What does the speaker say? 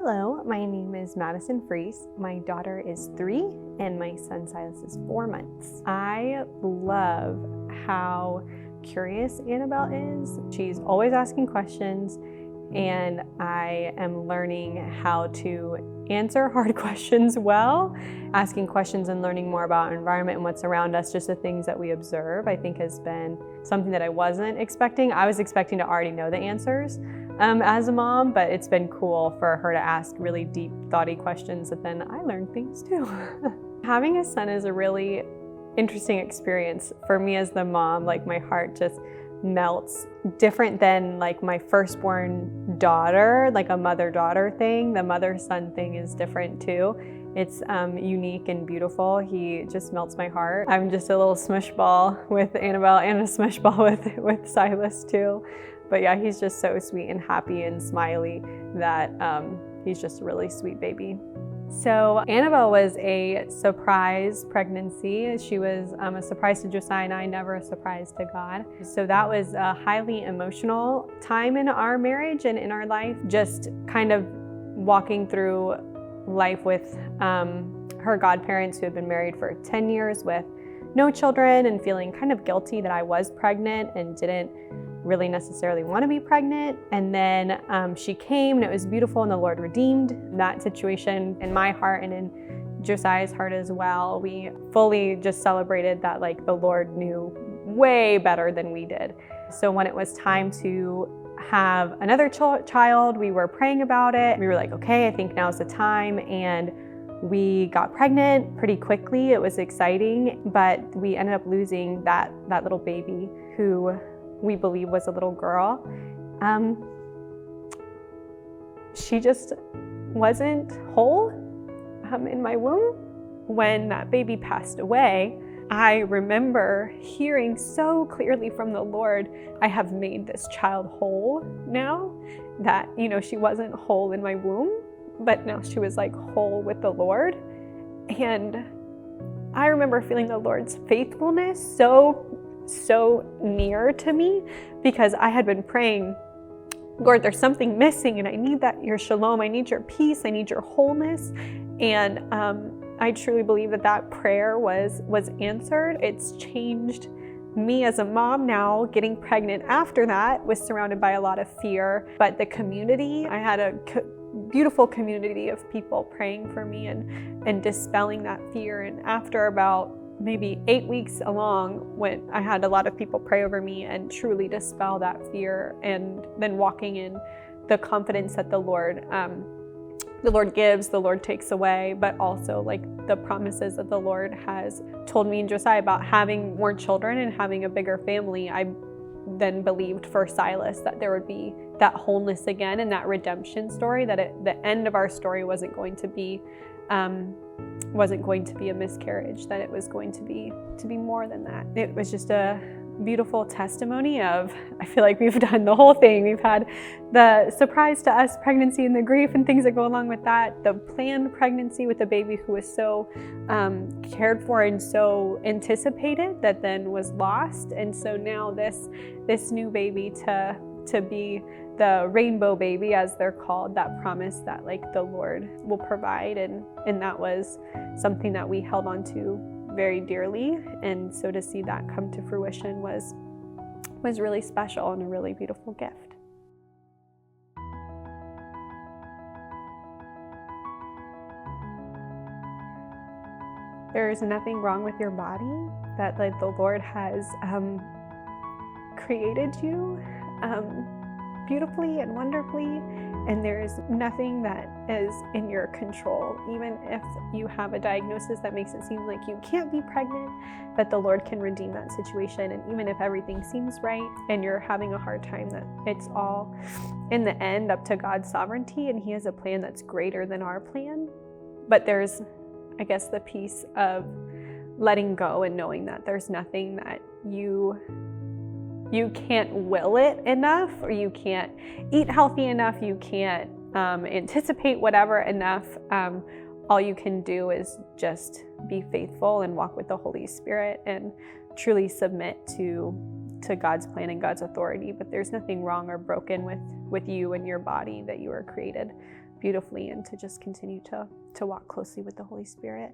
Hello, my name is Madison. My daughter is 3 and my son Silas is 4 months. I love how curious Annabelle is. She's always asking questions and I am learning how to answer hard questions well. Asking questions and learning more about our environment and what's around us, just the things that we observe, I think has been something that I wasn't expecting. I was expecting to already know the answers as a mom, but it's been cool for her to ask really deep, thoughty questions that then I learned things too. Having a son is a really interesting experience for me as the mom. Like my heart just melts. Different than like my firstborn daughter, like a mother-daughter thing. The mother-son thing is different too. It's unique and beautiful. He just melts my heart. I'm just a little smush ball with Annabelle and a smush ball with Silas too. But yeah, he's just so sweet and happy and smiley that he's just a really sweet baby. So Annabelle was a surprise pregnancy. She was a surprise to Josiah and I, never a surprise to God. So that was a highly emotional time in our marriage and in our life. Just kind of walking through life with her godparents who had been married for 10 years with no children and feeling kind of guilty that I was pregnant and didn't really necessarily want to be pregnant. And then she came and it was beautiful and the Lord redeemed that situation in my heart and in Josiah's heart as well. We fully just celebrated that like the Lord knew way better than we did. So when it was time to have another child, we were praying about it. We were like, okay, I think now's the time. And we got pregnant pretty quickly. It was exciting, but we ended up losing that little baby who we believe was a little girl. She just wasn't whole in my womb. When that baby passed away, I remember hearing so clearly from the Lord, I have made this child whole now. That, she wasn't whole in my womb, but now she was like whole with the Lord. And I remember feeling the Lord's faithfulness so near to me, because I had been praying, Lord, there's something missing and I need your shalom, I need your peace, I need your wholeness. And I truly believe that prayer was answered. It's changed me as a mom now. Getting pregnant after that was surrounded by a lot of fear, but the community, I had a beautiful community of people praying for me and dispelling that fear. And after about maybe 8 weeks along, when I had a lot of people pray over me and truly dispel that fear, and then walking in the confidence that the Lord gives, the Lord takes away, but also like the promises that the Lord has told me and Josiah about having more children and having a bigger family. I then believed for Silas that there would be that wholeness again and that redemption story, that the end of our story wasn't going to be a miscarriage, that it was going to be more than that. It was just a beautiful testimony of, I feel like we've done the whole thing. We've had the surprise to us pregnancy and the grief and things that go along with that, the planned pregnancy with a baby who was so cared for and so anticipated that then was lost. And so now this new baby to be the rainbow baby, as they're called, that promise that like the Lord will provide. And that was something that we held on to very dearly. And so to see that come to fruition was really special and a really beautiful gift. There's nothing wrong with your body, that like the Lord has created you beautifully and wonderfully, and there is nothing that is in your control. Even if you have a diagnosis that makes it seem like you can't be pregnant, that the Lord can redeem that situation. And even if everything seems right and you're having a hard time, that it's all in the end up to God's sovereignty, and He has a plan that's greater than our plan. But there's, I guess, the piece of letting go and knowing that there's nothing that you can't will it enough, or you can't eat healthy enough, you can't anticipate whatever enough. All you can do is just be faithful and walk with the Holy Spirit and truly submit to God's plan and God's authority. But there's nothing wrong or broken with with you and your body that you were created beautifully, and to just continue to walk closely with the Holy Spirit.